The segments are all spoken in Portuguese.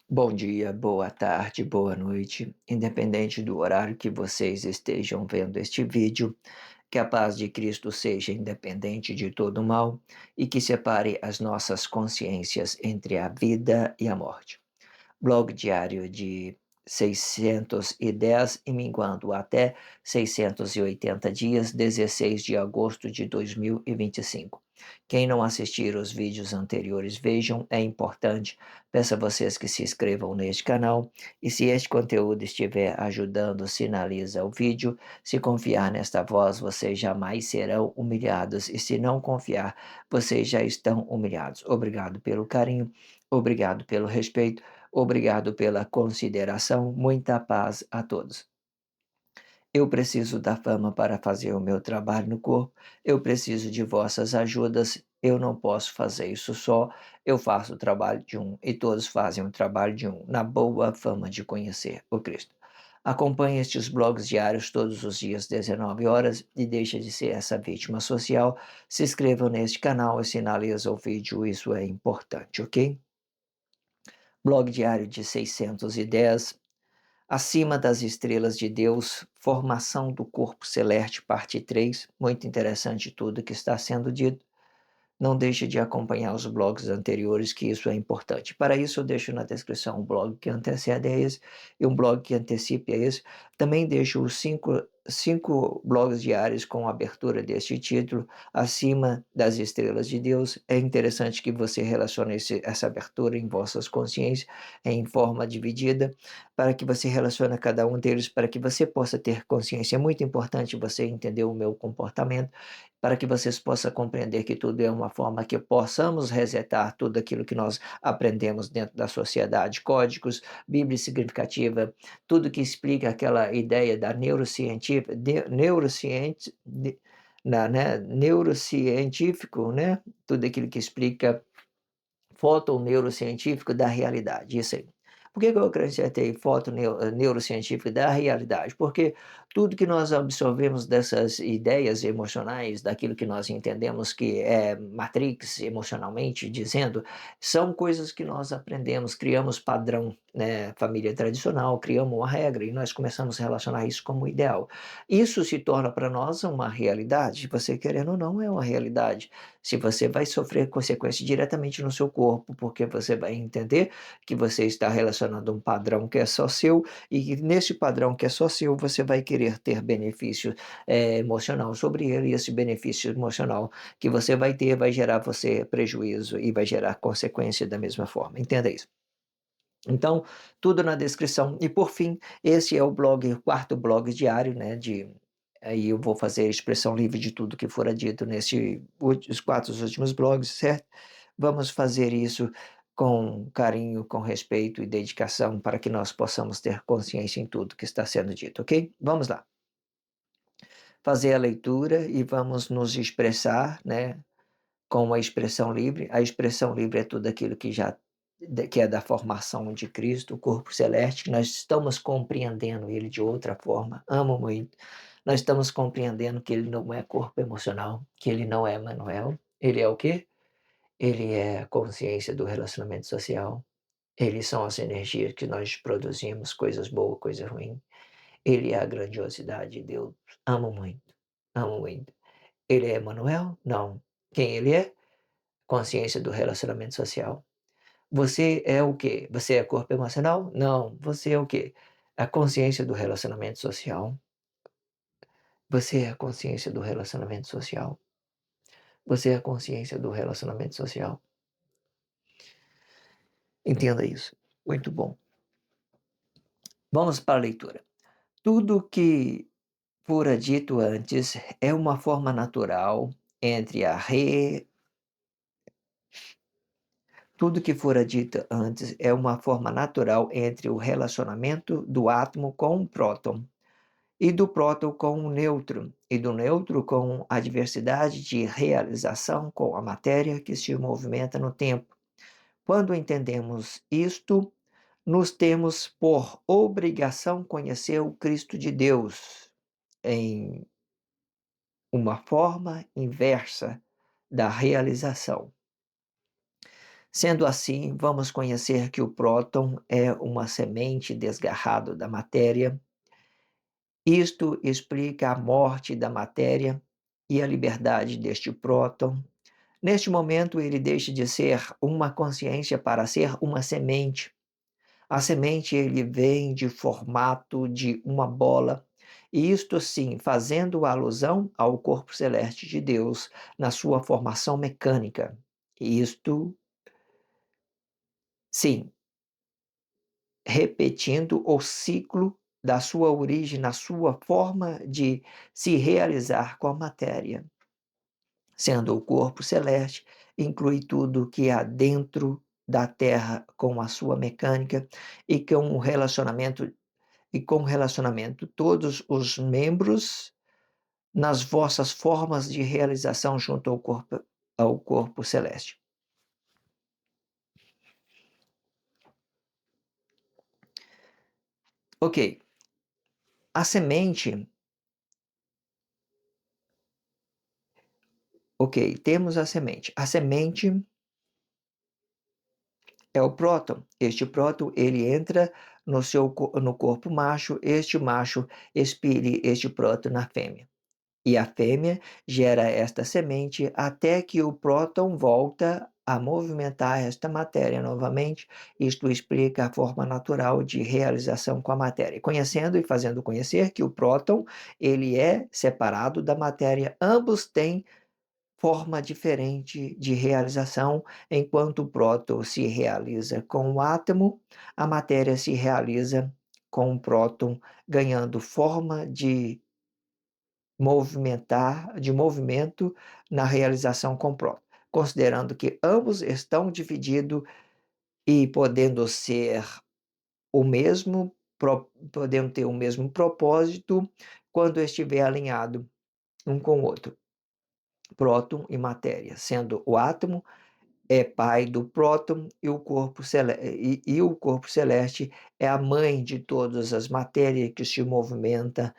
Bom dia, boa tarde, boa noite, independente do horário que vocês estejam vendo este vídeo, que a paz de Cristo seja independente de todo mal e que separe as nossas consciências entre a vida e a morte. Blog diário de 610 e minguando até 680 dias, 16 de agosto de 2025. Quem não assistir os vídeos anteriores, vejam, é importante. Peço a vocês que se inscrevam neste canal e se este conteúdo estiver ajudando, sinaliza o vídeo. Se confiar nesta voz, vocês jamais serão humilhados e se não confiar, vocês já estão humilhados. Obrigado pelo carinho, obrigado pelo respeito. Obrigado pela consideração. Muita paz a todos. Eu preciso da fama para fazer o meu trabalho no corpo. Eu preciso de vossas ajudas. Eu não posso fazer isso só. Eu faço o trabalho de um e todos fazem o trabalho de um, na boa fama de conhecer o Cristo. Acompanhe estes blogs diários todos os dias, 19 horas, e deixe de ser essa vítima social. Se inscreva neste canal e sinaliza o vídeo, isso é importante, ok? Blog diário de 610, Acima das Estrelas de Deus, Formação do Corpo Celeste, parte 3. Muito interessante tudo que está sendo dito. Não deixe de acompanhar os blogs anteriores, que isso é importante. Para isso, eu deixo na descrição um blog que antecede a esse e um blog que antecipe a esse. Também deixo os cinco blogs diários com a abertura deste título, Acima das Estrelas de Deus. É interessante que você relacione essa abertura em vossas consciências, em forma dividida, para que você relacione cada um deles, para que você possa ter consciência. É muito importante você entender o meu comportamento, para que vocês possam compreender que tudo é uma forma que possamos resetar tudo aquilo que nós aprendemos dentro da sociedade, códigos, Bíblia significativa, tudo que explica aquela ideia da neurocientífica, neurocientífico, né? Tudo aquilo que explica fotoneurocientífico da realidade, isso aí. Por que eu acrescentei fotoneurocientífico da realidade? Porque tudo que nós absorvemos dessas ideias emocionais, daquilo que nós entendemos que é Matrix emocionalmente dizendo, são coisas que nós aprendemos, criamos padrão, né, família tradicional, criamos uma regra e nós começamos a relacionar isso como ideal. Isso se torna para nós uma realidade, você querendo ou não, é uma realidade. Se você vai sofrer consequências diretamente no seu corpo, porque você vai entender que você está relacionando um padrão que é só seu, e que nesse padrão que é só seu, você vai querer ter benefício emocional sobre ele, e esse benefício emocional que você vai ter vai gerar você prejuízo e vai gerar consequência da mesma forma. Entenda isso. Então, tudo na descrição. E por fim, esse é o blog, o quarto blog diário, né, aí eu vou fazer a expressão livre de tudo que fora dito nesse os 4 últimos blogs, certo? Vamos fazer isso com carinho, com respeito e dedicação para que nós possamos ter consciência em tudo que está sendo dito, ok? Vamos lá. Fazer a leitura e vamos nos expressar, né, com a expressão livre. A expressão livre é tudo aquilo que que é da formação de Cristo, o corpo celeste, nós estamos compreendendo ele de outra forma. Amo muito. Nós estamos compreendendo que ele não é corpo emocional, que ele não é Manuel. Ele é o quê? Ele é a consciência do relacionamento social. Eles são as energias que nós produzimos, coisas boas, coisas ruins. Ele é a grandiosidade de Deus. Amo muito, amo muito. Ele é Manuel? Não. Quem ele é? Consciência do relacionamento social. Você é o quê? Você é corpo emocional? Não. Você é o quê? A consciência do relacionamento social. Você é a consciência do relacionamento social. Você é a consciência do relacionamento social. Entenda isso. Muito bom. Vamos para a leitura. Tudo que fora dito antes é uma forma natural entre a re Tudo que fora dito antes é uma forma natural entre o relacionamento do átomo com o próton, e do próton com o nêutron, e do nêutron com a diversidade de realização com a matéria que se movimenta no tempo. Quando entendemos isto, nos temos por obrigação conhecer o Cristo de Deus em uma forma inversa da realização. Sendo assim, vamos conhecer que o próton é uma semente desgarrado da matéria. Isto explica a morte da matéria e a liberdade deste próton. Neste momento, ele deixa de ser uma consciência para ser uma semente. A semente ele vem de formato de uma bola, e isto sim, fazendo alusão ao corpo celeste de Deus na sua formação mecânica. Isto, sim, repetindo o ciclo da sua origem, na sua forma de se realizar com a matéria. Sendo o corpo celeste, inclui tudo que há dentro da Terra com a sua mecânica e com o relacionamento todos os membros nas vossas formas de realização junto ao corpo celeste. Ok, a semente, ok, temos a semente. A semente é o próton. Este próton, ele entra no corpo macho, este macho expele este próton na fêmea. E a fêmea gera esta semente até que o próton volta a movimentar esta matéria novamente. Isto explica a forma natural de realização com a matéria. Conhecendo e fazendo conhecer que o próton, ele é separado da matéria. Ambos têm forma diferente de realização. Enquanto o próton se realiza com o átomo, a matéria se realiza com o próton, ganhando forma de movimento na realização com o próton, considerando que ambos estão divididos e podendo ter o mesmo propósito quando estiver alinhado um com o outro. Próton e matéria, sendo o átomo é pai do próton e o corpo celeste é a mãe de todas as matérias que se movimenta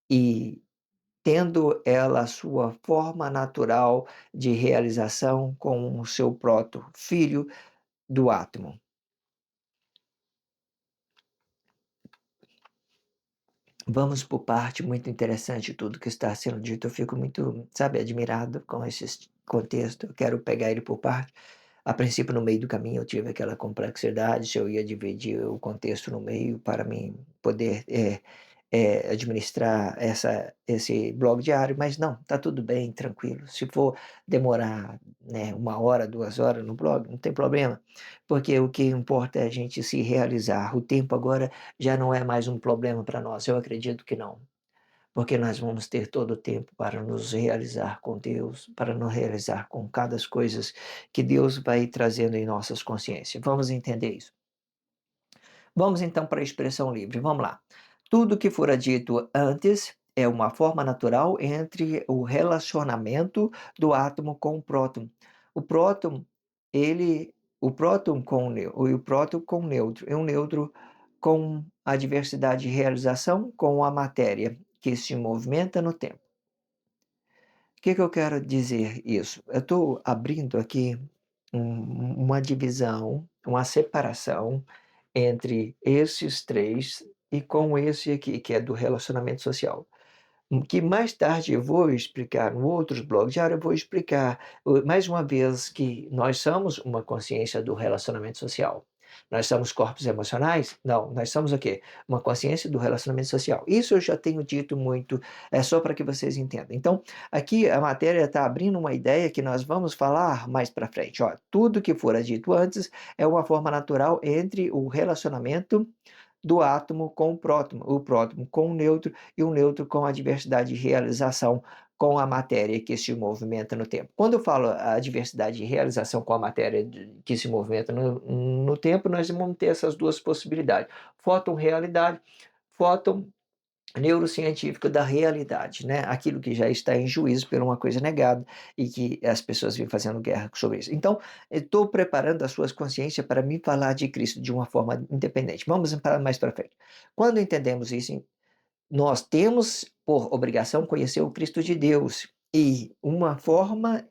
e tendo ela a sua forma natural de realização com o seu próton, filho do átomo. Vamos por parte, muito interessante tudo que está sendo dito. Eu fico muito, sabe, admirado com esse contexto. Eu quero pegar ele por parte. A princípio, no meio do caminho, eu tive aquela complexidade se eu ia dividir o contexto no meio para mim poder administrar esse blog diário, mas não, está tudo bem, tranquilo. Se for demorar, né, 1 hora, 2 horas no blog, não tem problema, porque o que importa é a gente se realizar. O tempo agora já não é mais um problema para nós, eu acredito que não, porque nós vamos ter todo o tempo para nos realizar com Deus, para nos realizar com cada das coisas que Deus vai trazendo em nossas consciências. Vamos entender isso. Vamos então para a expressão livre. Vamos lá. Tudo que fora dito antes é uma forma natural entre o relacionamento do átomo com o próton. O próton, o próton com o próton com o neutro, e um neutro com a diversidade de realização com a matéria que se movimenta no tempo. O que eu quero dizer isso? Eu estou abrindo aqui uma divisão, uma separação entre esses 3 e com esse aqui, que é do relacionamento social. Que mais tarde eu vou explicar, no outros blogs diário eu vou explicar, mais uma vez, que nós somos uma consciência do relacionamento social. Nós somos corpos emocionais? Não, nós somos o quê? Uma consciência do relacionamento social. Isso eu já tenho dito muito, é só para que vocês entendam. Então, aqui a matéria está abrindo uma ideia que nós vamos falar mais para frente. Ó, tudo que fora dito antes é uma forma natural entre o relacionamento do átomo com o prótono com o neutro e o neutro com a diversidade de realização com a matéria que se movimenta no tempo. Quando eu falo a diversidade de realização com a matéria que se movimenta no tempo, nós vamos ter essas duas possibilidades. Fóton, realidade, fóton neurocientífico da realidade, né? Aquilo que já está em juízo por uma coisa negada e que as pessoas vêm fazendo guerra sobre isso. Então, estou preparando as suas consciências para me falar de Cristo de uma forma independente. Vamos para mais para frente. Quando entendemos isso, nós temos por obrigação conhecer o Cristo de Deus e uma forma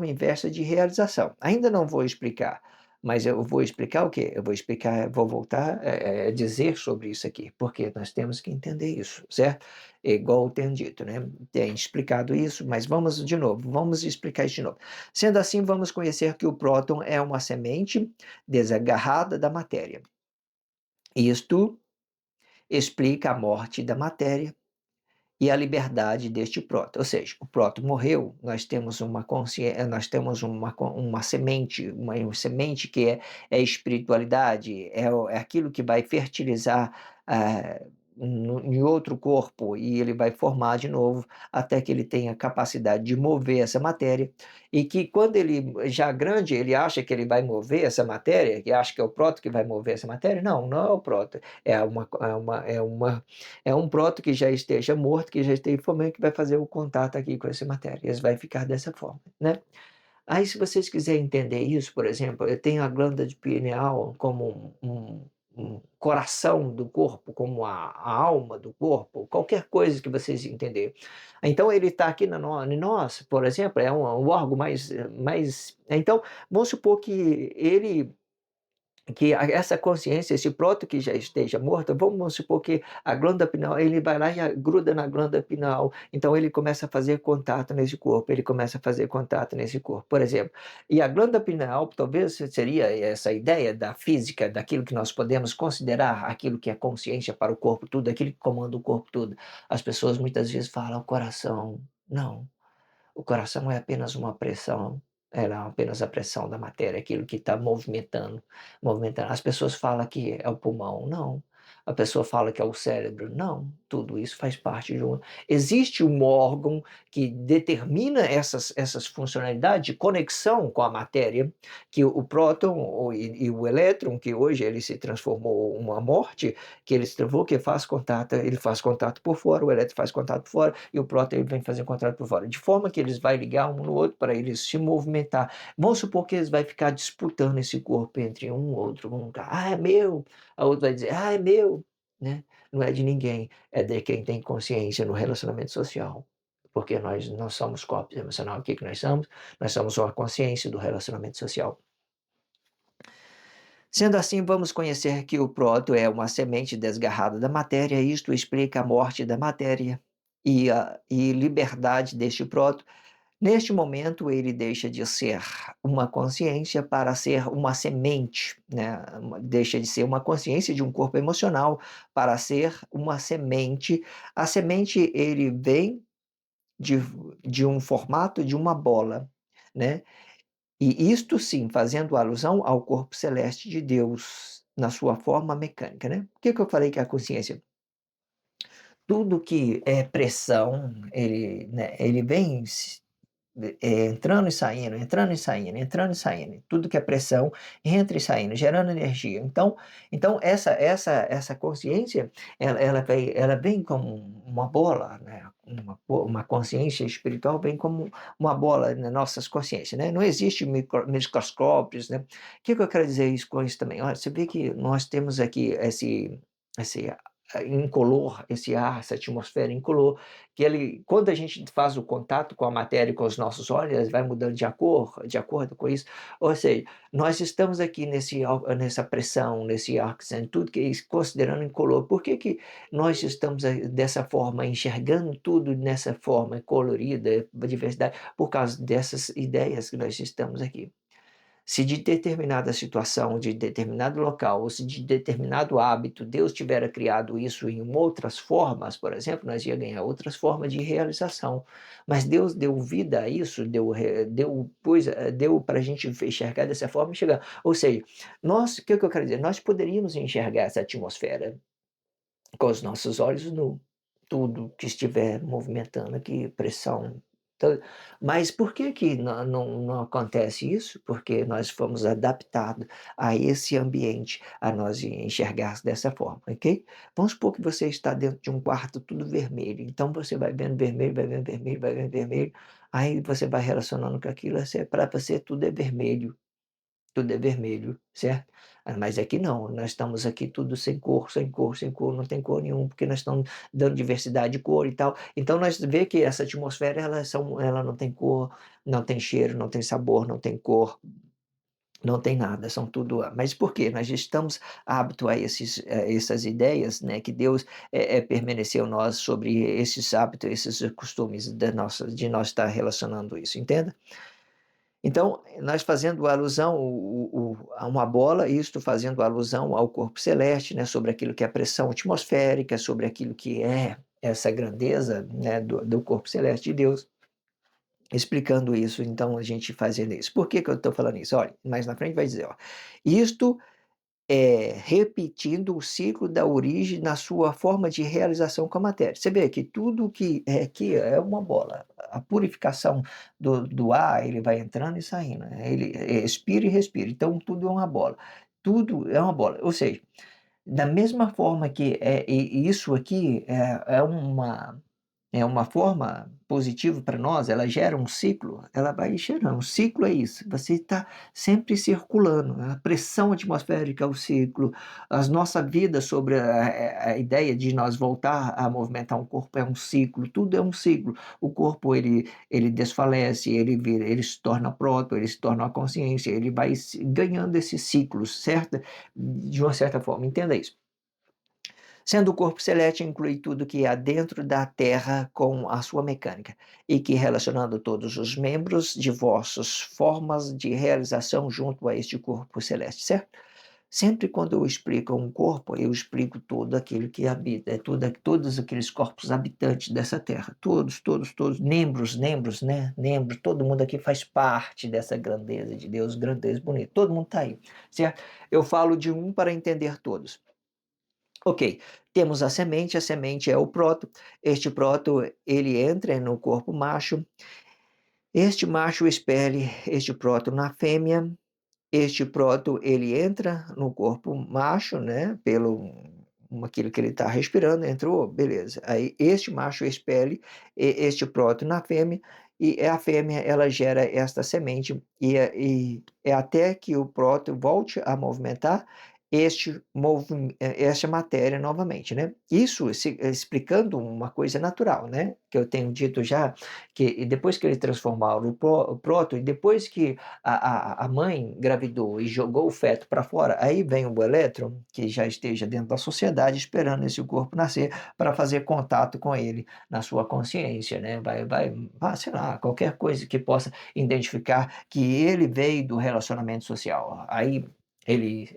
inversa de realização. Ainda não vou explicar Mas eu vou explicar o quê? Eu vou explicar, vou voltar a dizer sobre isso aqui, porque nós temos que entender isso, certo? É igual eu tenho dito, né? Tenho explicado isso, mas vamos de novo, vamos explicar isso de novo. Sendo assim, vamos conhecer que o próton é uma semente desagarrada da matéria. Isto explica a morte da matéria e a liberdade deste próton. Ou seja, o próton morreu, nós temos uma consciência, nós temos uma semente, uma semente que é espiritualidade, é aquilo que vai fertilizar em outro corpo e ele vai formar de novo até que ele tenha capacidade de mover essa matéria e que quando ele já grande ele acha que ele vai mover essa matéria, que acha que é o próton que vai mover essa matéria, não, não é o próton, é um próton que já esteja morto, que já esteja formando, que vai fazer o contato aqui com essa matéria. Eles vai ficar dessa forma, né? Aí, se vocês quiserem entender isso, por exemplo, eu tenho a glândula de pineal como um coração do corpo, como a alma do corpo, qualquer coisa que vocês entenderem. Então, ele está aqui em nós, por exemplo, é um órgão mais. Então, vamos supor que ele essa consciência, esse próton que já esteja morto, vamos supor que a glândula pineal, ele vai lá e gruda na glândula pineal, então ele começa a fazer contato nesse corpo, ele começa a fazer contato nesse corpo, por exemplo. E a glândula pineal, talvez seria essa ideia da física, daquilo que nós podemos considerar aquilo que é consciência para o corpo todo, aquilo que comanda o corpo todo. As pessoas muitas vezes falam coração. Não, o coração é apenas uma pressão, era apenas a pressão da matéria, aquilo que está movimentando. As pessoas falam que é o pulmão, não. A pessoa fala que é o cérebro, não. Tudo isso faz parte de um. Existe um órgão que determina essas funcionalidades de conexão com a matéria, que o próton e o elétron, que hoje ele se transformou uma morte, que ele se transformou, que faz contato, ele faz contato por fora, o elétron faz contato por fora, e o próton ele vem fazer contato por fora. De forma que eles vão ligar um no outro para eles se movimentar. Vamos supor que eles vão ficar disputando esse corpo entre um e outro. É meu. A outra vai dizer, é meu. Né? Não é de ninguém, é de quem tem consciência no relacionamento social. Porque nós não somos cópias emocionais. O que, que nós somos? Nós somos uma consciência do relacionamento social. Sendo assim, vamos conhecer que o próton é uma semente desgarrada da matéria, isto explica a morte da matéria e liberdade deste próton. Neste momento, ele deixa de ser uma consciência para ser uma semente, né? Deixa de ser uma consciência de um corpo emocional para ser uma semente. A semente, ele vem de, de um formato de uma bola, né? E isto sim, fazendo alusão ao corpo celeste de Deus, na sua forma mecânica, né? Por que eu falei que é a consciência? Tudo que é pressão, ele, né, ele vem entrando e saindo, entrando e saindo, entrando e saindo. Tudo que é pressão entra e saindo, gerando energia. Então essa consciência, ela vem como uma bola, né? Uma consciência espiritual vem como uma bola nas nossas consciências, né? Não existe microscópios, né? O que eu quero dizer isso, com isso também? Olha, você vê que nós temos aqui esse incolor, esse ar, essa atmosfera incolor, que ele, quando a gente faz o contato com a matéria com os nossos olhos, vai mudando de acordo com isso. Ou seja, nós estamos aqui nessa pressão, nesse oxigênio, tudo que é isso, considerando incolor. Por que que nós estamos dessa forma, enxergando tudo nessa forma colorida, diversidade? Por causa dessas ideias que nós estamos aqui. Se de determinada situação, de determinado local, ou se de determinado hábito, Deus tivera criado isso em outras formas, por exemplo, nós ia ganhar outras formas de realização. Mas Deus deu vida a isso, deu para a gente enxergar dessa forma e chegar. Ou seja, o que eu quero dizer? Nós poderíamos enxergar essa atmosfera com os nossos olhos nu, tudo que estiver movimentando aqui, pressão. Então, mas por que que não acontece isso? Porque nós fomos adaptados a esse ambiente, a nós enxergar dessa forma, ok? Vamos supor que você está dentro de um quarto tudo vermelho, então você vai vendo vermelho, vai vendo vermelho, vai vendo vermelho, aí você vai relacionando com aquilo, para você tudo é vermelho, certo? Mas aqui não, nós estamos aqui tudo sem cor, sem cor, sem cor, não tem cor nenhuma, porque nós estamos dando diversidade de cor e tal. Então nós vê que essa atmosfera ela não tem cor, não tem cheiro, não tem sabor, não tem cor. Não tem nada, são tudo mas por quê? Nós estamos apto a essas ideias, né, que Deus, permaneceu nós sobre esses hábitos, esses costumes da nossa de nós estar relacionando isso, entenda? Então, nós fazendo alusão a uma bola, isto fazendo alusão ao corpo celeste, né, sobre aquilo que é a pressão atmosférica, sobre aquilo que é essa grandeza, né, do corpo celeste de Deus, explicando isso, então a gente fazendo isso. Por que que eu estou falando isso? Olha, mais na frente vai dizer, ó, isto repetindo o ciclo da origem na sua forma de realização com a matéria. Você vê que tudo que é aqui é uma bola. A purificação do ar, ele vai entrando e saindo, né, ele expira e respira, então tudo é uma bola. Tudo é uma bola, ou seja, da mesma forma que, isso aqui é uma forma positiva para nós, ela gera um ciclo, ela vai gerando. O ciclo é isso, você está sempre circulando, a pressão atmosférica é o ciclo, as nossa vida sobre a ideia de nós voltar a movimentar um corpo é um ciclo, tudo é um ciclo. O corpo ele desfalece, ele se torna próton, ele se torna uma consciência, ele vai ganhando esses ciclos, certo? De uma certa forma, entenda isso. Sendo o corpo celeste inclui tudo que há dentro da Terra com a sua mecânica, e que relacionando todos os membros de vossas formas de realização junto a este corpo celeste, certo? Sempre quando eu explico um corpo, eu explico todo aquilo que habita, todos aqueles corpos habitantes dessa Terra, todos, membros, né? Membros, todo mundo aqui faz parte dessa grandeza de Deus, grandeza bonita, todo mundo está aí, certo? Eu falo de um para entender todos. Ok, temos a semente é o próton, este próton ele entra no corpo macho, este macho expele este próton na fêmea, este próton ele entra no corpo macho, né, pelo aquilo que ele está respirando, entrou, beleza. Aí este macho expele este próton na fêmea, e a fêmea ela gera esta semente, e é até que o próton volte a movimentar esta matéria novamente, né. Isso explicando uma coisa natural, né, que eu tenho dito já, que depois que ele transformar o próton, e depois que a mãe engravidou e jogou o feto para fora, aí vem o elétron, que já esteja dentro da sociedade, esperando esse corpo nascer para fazer contato com ele na sua consciência, né? Sei lá, qualquer coisa que possa identificar que ele veio do relacionamento social. Aí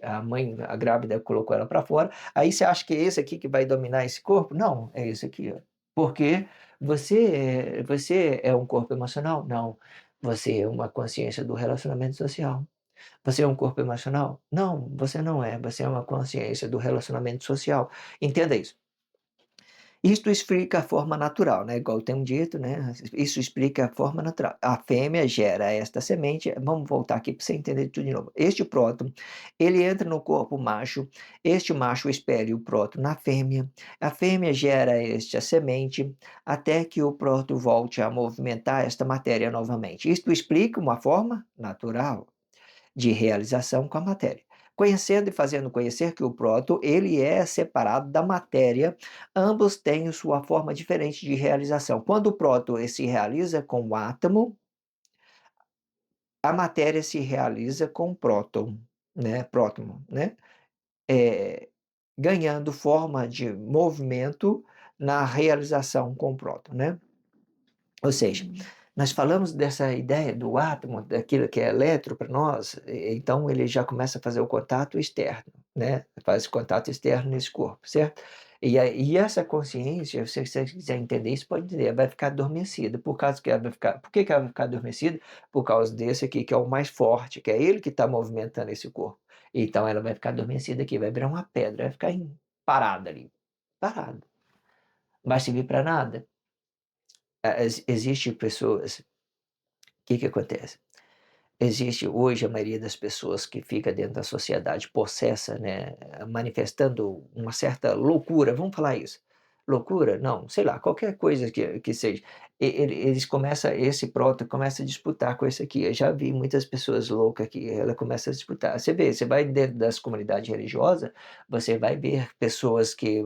a mãe, a grávida, colocou ela para fora. Aí você acha que é esse aqui que vai dominar esse corpo? Não, é esse aqui, ó. Porque você é um corpo emocional? Não. Você é uma consciência do relacionamento social. Você é um corpo emocional? Não, você não é. Você é uma consciência do relacionamento social. Entenda isso. Isto explica a forma natural, né, igual eu tenho dito, né, isso explica a forma natural. A fêmea gera esta semente, vamos voltar aqui para você entender tudo de novo. Este próton, ele entra no corpo macho, este macho expele o próton na fêmea, a fêmea gera esta semente, até que o próton volte a movimentar esta matéria novamente. Isto explica uma forma natural de realização com a matéria. Conhecendo e fazendo conhecer que o próton, ele é separado da matéria, ambos têm sua forma diferente de realização. Quando o próton se realiza com o átomo, a matéria se realiza com o próton, né? Eh, ganhando forma de movimento na realização com o próton, né? Ou seja, nós falamos dessa ideia do átomo, daquilo que é eletro para nós, então ele já começa a fazer o contato externo, né, faz o contato externo nesse corpo, certo? E essa consciência, se você quiser entender isso, pode entender, vai ficar adormecida, por que que ela vai ficar adormecida? Por causa desse aqui, que é o mais forte, que é ele que está movimentando esse corpo. Então ela vai ficar adormecida aqui, vai virar uma pedra, vai ficar parada ali, parada, não vai servir para nada. Existe pessoas, que acontece? Existe hoje a maioria das pessoas que fica dentro da sociedade possessa, né, manifestando uma certa loucura, vamos falar isso. Loucura? Não, sei lá, qualquer coisa que seja. Eles começam, esse próton começa a disputar com esse aqui. Eu já vi muitas pessoas loucas que ela começa a disputar. Você vê, você vai dentro das comunidades religiosas, você vai ver pessoas que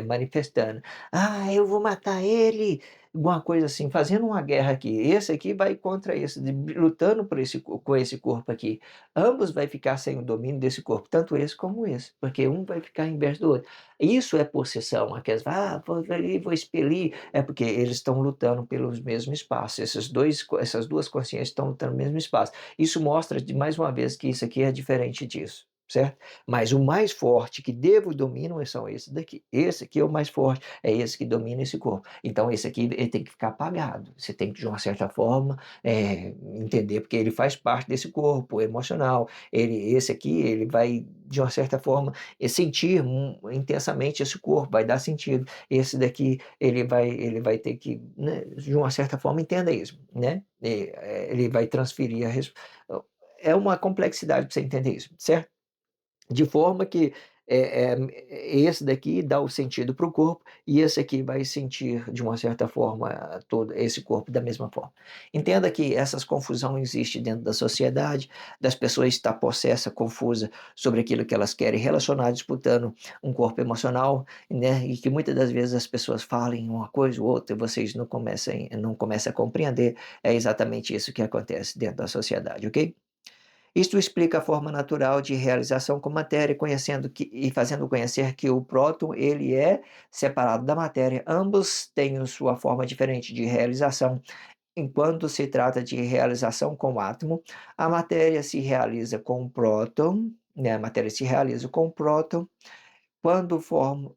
manifestando. Ah, eu vou matar ele, alguma coisa assim, fazendo uma guerra aqui, esse aqui vai contra esse, lutando por com esse corpo aqui. Ambos vai ficar sem o domínio desse corpo, tanto esse como esse, porque um vai ficar em vez do outro. Isso é possessão, aquelas, vou ali, vou expelir, é porque eles estão lutando pelos mesmos espaços, essas duas consciências estão lutando no mesmo espaço. Isso mostra, mais uma vez, que isso aqui é diferente disso. Certo? Mas o mais forte que deva o domínio são esses daqui. Esse aqui é o mais forte, é esse que domina esse corpo. Então esse aqui ele tem que ficar apagado. Você tem que, de uma certa forma, entender, porque ele faz parte desse corpo emocional. Esse aqui, ele vai, de uma certa forma, sentir intensamente esse corpo, vai dar sentido. Esse daqui, ele vai ter que, né, de uma certa forma, entenda isso, né? Ele vai transferir é uma complexidade para você entender isso, certo? De forma que esse daqui dá o sentido para o corpo e esse aqui vai sentir, de uma certa forma, todo esse corpo da mesma forma. Entenda que essas confusão existe dentro da sociedade, das pessoas estar possessa, confusa sobre aquilo que elas querem relacionar, disputando um corpo emocional, né? E que muitas das vezes as pessoas falem uma coisa ou outra e vocês não começam a compreender. É exatamente isso que acontece dentro da sociedade, ok? Isto explica a forma natural de realização com matéria, conhecendo e fazendo conhecer que o próton ele é separado da matéria. Ambos têm sua forma diferente de realização. Enquanto se trata de realização com o átomo, a matéria se realiza com o próton, né? A matéria se realiza com o próton quando forma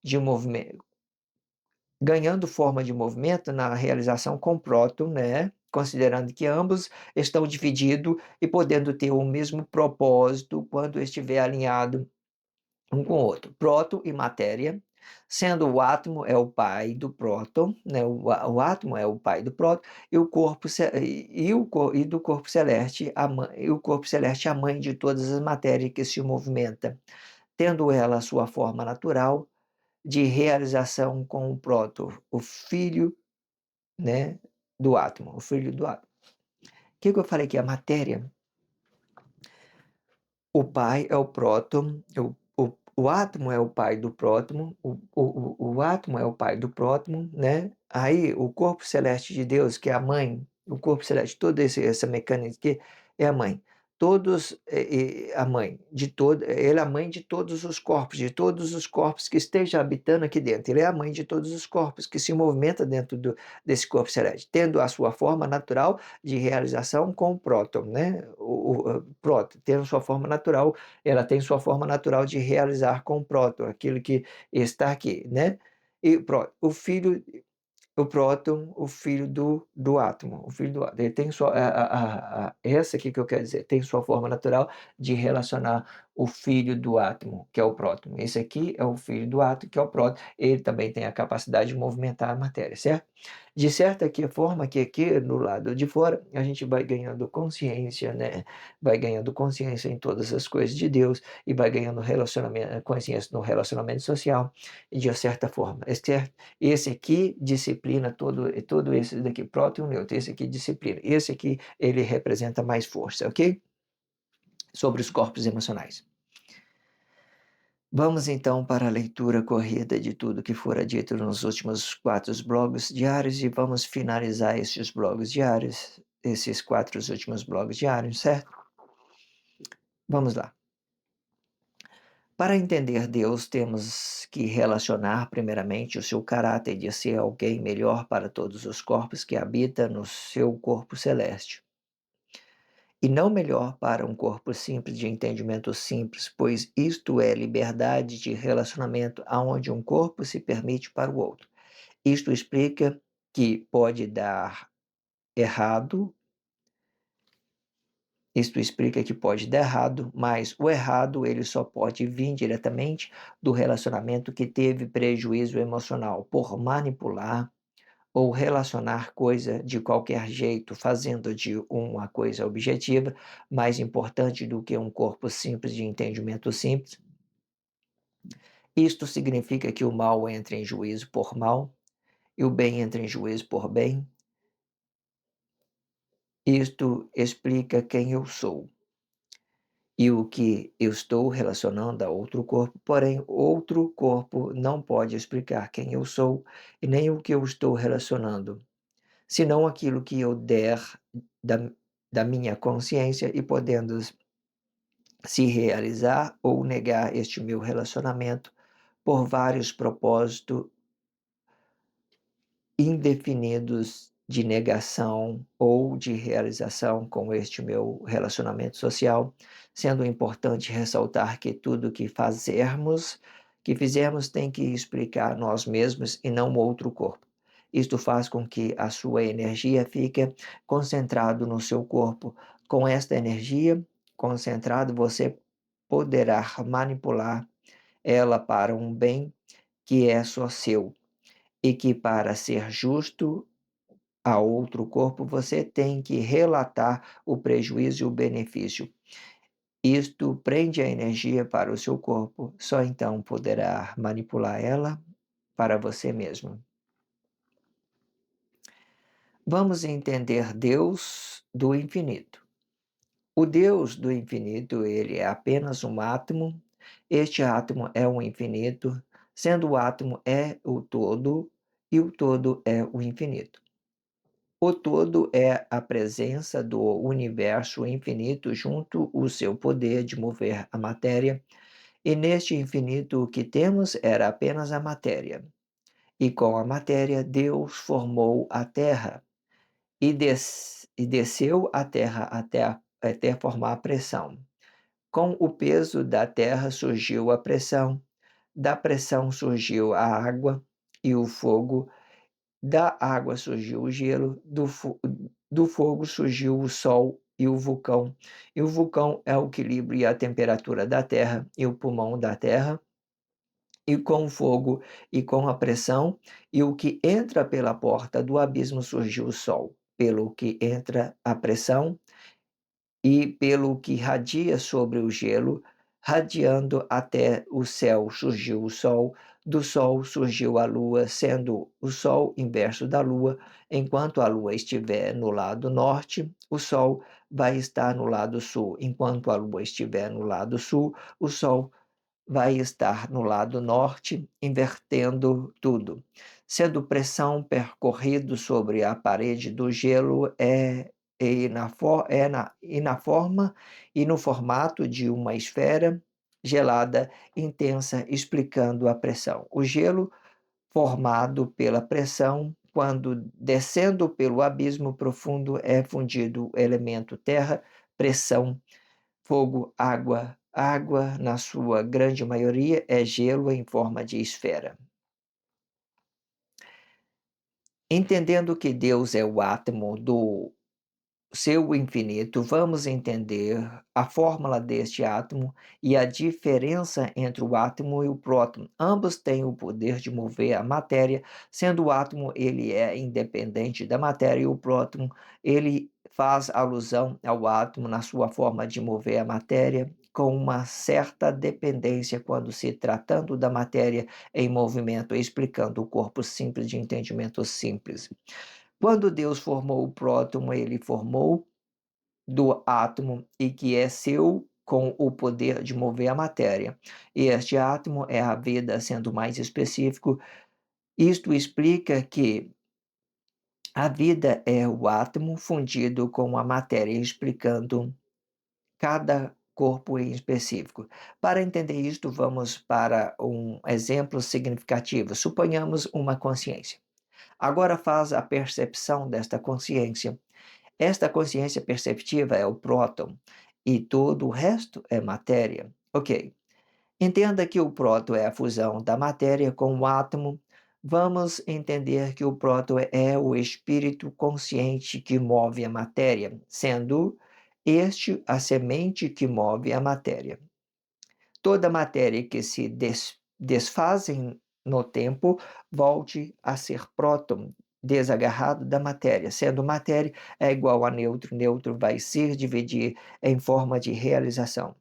de movimento, ganhando forma de movimento na realização com próton, né? Considerando que ambos estão divididos e podendo ter o mesmo propósito quando estiver alinhado um com o outro. Próton e matéria, sendo o átomo é o pai do próton, né? O átomo é o pai do próton e o corpo e do corpo celeste, e o corpo celeste é a mãe de todas as matérias que se movimenta, tendo ela a sua forma natural de realização com o próton, o filho, né, do átomo, o filho do átomo. O que eu falei aqui? A matéria, o pai é o próton, o átomo é o pai do próton, o átomo é o pai do próton, né? Aí o corpo celeste de Deus, que é a mãe, o corpo celeste, toda essa mecânica aqui é a mãe. Todos, a mãe de todo, ele é a mãe de todos os corpos que estejam habitando aqui dentro. Ele é a mãe de todos os corpos que se movimenta dentro desse corpo celeste, tendo a sua forma natural de realização com o próton, né? O próton, tendo sua forma natural, ela tem sua forma natural de realizar com o próton, aquilo que está aqui, né? E pronto, o próton, o filho do átomo, o filho do átomo, ele tem sua, essa aqui que eu quero dizer, tem sua forma natural de relacionar o filho do átomo, que é o próton. Esse aqui é o filho do átomo, que é o próton, ele também tem a capacidade de movimentar a matéria, certo? De certa forma que aqui no lado de fora a gente vai ganhando consciência, né? Vai ganhando consciência em todas as coisas de Deus e vai ganhando relacionamento, consciência no relacionamento social, de certa forma, certo? Esse aqui disciplina todo esse daqui, próton e neutro. Esse aqui disciplina. Esse aqui, ele representa mais força, ok? Sobre os corpos emocionais. Vamos então para a leitura corrida de tudo que fora dito nos últimos 4 blogs diários e vamos finalizar esses blogs diários, esses 4 últimos blogs diários, certo? Vamos lá. Para entender Deus, temos que relacionar primeiramente o seu caráter de ser alguém melhor para todos os corpos que habita no seu corpo celeste. E não melhor para um corpo simples de entendimento simples, pois isto é liberdade de relacionamento aonde um corpo se permite para o outro. Isto explica que pode dar errado. Isto explica que pode dar errado, mas o errado ele só pode vir diretamente do relacionamento que teve prejuízo emocional por manipular ou relacionar coisa de qualquer jeito, fazendo de uma coisa objetiva mais importante do que um corpo simples de entendimento simples. Isto significa que o mal entra em juízo por mal e o bem entra em juízo por bem. Isto explica quem eu sou. e o que eu estou relacionando a outro corpo, porém outro corpo não pode explicar quem eu sou e nem o que eu estou relacionando, senão aquilo que eu der da da minha consciência e podendo se realizar ou negar este meu relacionamento por vários propósitos indefinidos de negação ou de realização com este meu relacionamento social, sendo importante ressaltar que tudo que fizermos tem que explicar nós mesmos e não outro corpo. Isto faz com que a sua energia fique concentrado no seu corpo. Com esta energia concentrado, você poderá manipular ela para um bem que é só seu e que para ser justo a outro corpo, você tem que relatar o prejuízo e o benefício. Isto prende a energia para o seu corpo, só então poderá manipular ela para você mesmo. Vamos entender Deus do infinito. O Deus do infinito, ele é apenas um átomo. Este átomo é o infinito, sendo o átomo é o todo e o todo é o infinito. O todo é a presença do universo infinito junto o seu poder de mover a matéria, e neste infinito o que temos era apenas a matéria. E com a matéria Deus formou a terra e desceu a terra até formar a pressão. Com o peso da terra surgiu a pressão, da pressão surgiu a água e o fogo, da água surgiu o gelo, do fogo surgiu o sol e o vulcão é o equilíbrio e a temperatura da terra e o pulmão da terra, e com o fogo e com a pressão, e o que entra pela porta do abismo surgiu o sol, pelo que entra a pressão e pelo que radia sobre o gelo, radiando até o céu surgiu o sol, do sol surgiu a lua, sendo o sol inverso da lua, enquanto a lua estiver no lado norte, o sol vai estar no lado sul, enquanto a lua estiver no lado sul, o sol vai estar no lado norte, invertendo tudo. Sendo pressão percorrido sobre a parede do gelo e na forma e no formato de uma esfera gelada intensa, explicando a pressão. O gelo formado pela pressão, quando descendo pelo abismo profundo, é fundido o elemento terra, pressão, fogo, água. Água, na sua grande maioria, é gelo em forma de esfera. Entendendo que Deus é o átomo do seu infinito, vamos entender a fórmula deste átomo e a diferença entre o átomo e o próton. Ambos têm o poder de mover a matéria, sendo o átomo ele é independente da matéria e o próton ele faz alusão ao átomo na sua forma de mover a matéria com uma certa dependência quando se tratando da matéria em movimento, explicando o corpo simples de entendimento simples. Quando Deus formou o prótono, ele formou do átomo e que é seu com o poder de mover a matéria. E este átomo é a vida, sendo mais específico. Isto explica que a vida é o átomo fundido com a matéria, explicando cada corpo em específico. Para entender isto, vamos para um exemplo significativo. Suponhamos uma consciência. Agora faz a percepção desta consciência. Esta consciência perceptiva é o próton e todo o resto é matéria. Ok. Entenda que o próton é a fusão da matéria com o átomo. Vamos entender que o próton é o espírito consciente que move a matéria, sendo este a semente que move a matéria. Toda matéria que se desfazem no tempo volte a ser próton, desagarrado da matéria. Sendo matéria é igual a neutro, neutro vai se dividir em forma de realização.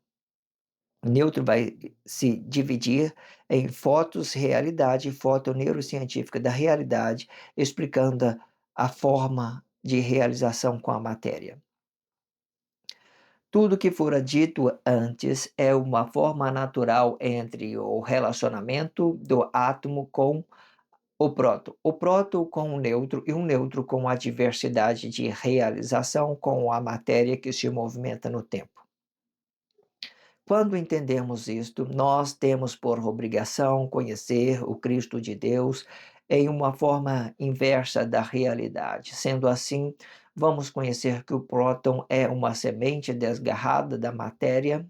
Neutro vai se dividir em fotos realidade, foto neurocientífica da realidade, explicando a forma de realização com a matéria. Tudo que fora dito antes é uma forma natural entre o relacionamento do átomo com o próton com o nêutron e o nêutron com a diversidade de realização com a matéria que se movimenta no tempo. Quando entendemos isto, nós temos por obrigação conhecer o Cristo de Deus em uma forma inversa da realidade. Sendo assim, vamos conhecer que o próton é uma semente desgarrada da matéria.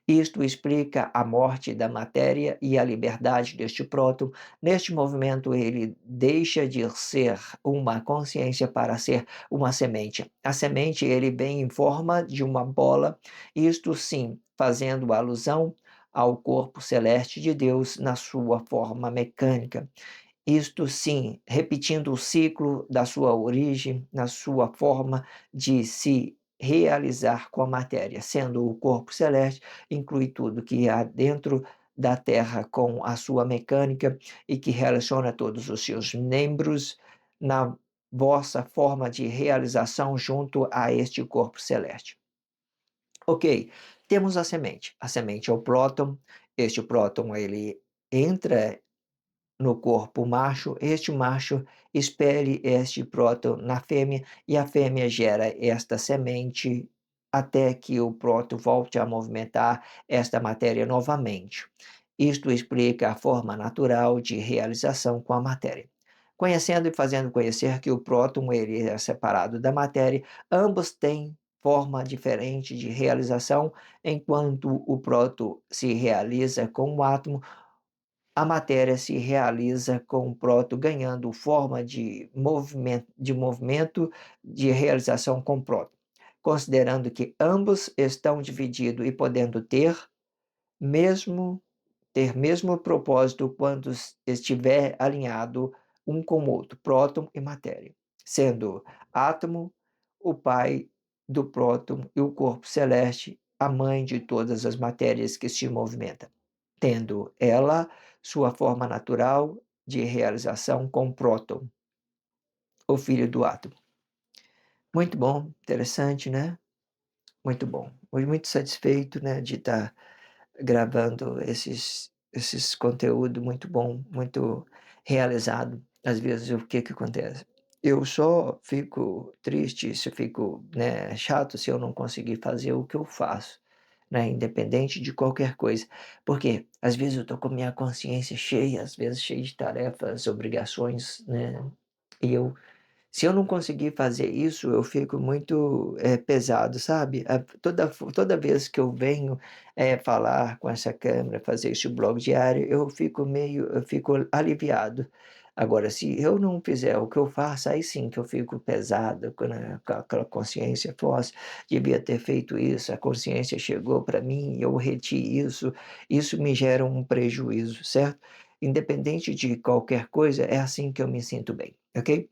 Isto explica a morte da matéria e a liberdade deste próton. Neste movimento, ele deixa de ser uma consciência para ser uma semente. A semente, ele vem em forma de uma bola, isto sim, fazendo alusão ao corpo celeste de Deus na sua forma mecânica. Isto sim, repetindo o ciclo da sua origem, na sua forma de se realizar com a matéria, sendo o corpo celeste, inclui tudo que há dentro da Terra com a sua mecânica e que relaciona todos os seus membros na vossa forma de realização junto a este corpo celeste. Ok, temos a semente. A semente é o próton. Este próton ele entra no corpo macho, este macho expele este próton na fêmea e a fêmea gera esta semente até que o próton volte a movimentar esta matéria novamente. Isto explica a forma natural de realização com a matéria. Conhecendo e fazendo conhecer que o próton ele é separado da matéria, ambos têm forma diferente de realização, enquanto o próton se realiza com o átomo, a matéria se realiza com o próton ganhando forma de movimento de realização com o próton, considerando que ambos estão divididos e podendo mesmo propósito quando estiver alinhado um com o outro, próton e matéria, sendo átomo o pai do próton e o corpo celeste a mãe de todas as matérias que se movimentam, tendo ela sua forma natural de realização com próton, o filho do átomo. Muito bom, interessante, né? Muito bom. Fui muito satisfeito, né, de estar gravando esses conteúdo muito bom, muito realizado. Às vezes, o que que acontece? Eu só fico triste, se fico, né, chato se eu não conseguir fazer o que eu faço, né, independente de qualquer coisa. Porque às vezes eu tô com minha consciência cheia, às vezes cheia de tarefas, obrigações, né, e se eu não conseguir fazer isso, eu fico muito, pesado, sabe. Toda vez que eu venho, falar com essa câmera, fazer esse blog diário, eu fico aliviado. Agora, se eu não fizer o que eu faço, aí sim que eu fico pesado, com aquela consciência: "Nossa, devia ter feito isso, a consciência chegou para mim, eu reti isso me gera um prejuízo", certo? Independente de qualquer coisa, é assim que eu me sinto bem, ok?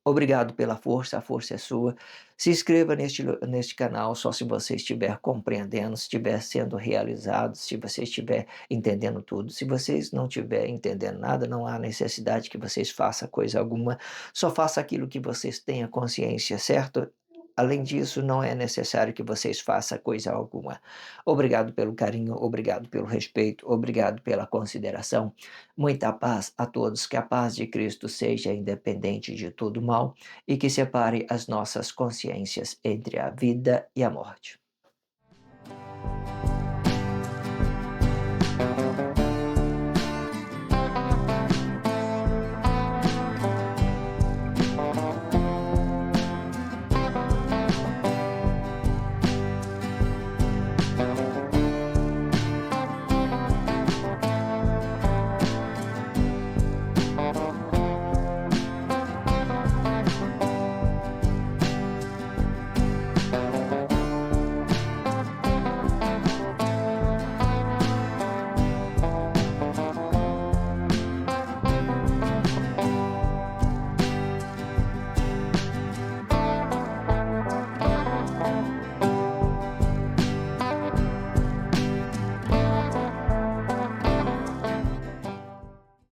Obrigado pela força, a força é sua. Se inscreva neste canal só se você estiver compreendendo, se estiver sendo realizado, se você estiver entendendo tudo. Se vocês não estiverem entendendo nada, não há necessidade que vocês façam coisa alguma. Só faça aquilo que vocês tenham consciência, certo? Além disso, não é necessário que vocês façam coisa alguma. Obrigado pelo carinho, obrigado pelo respeito, obrigado pela consideração. Muita paz a todos, que a paz de Cristo seja independente de todo mal e que separe as nossas consciências entre a vida e a morte.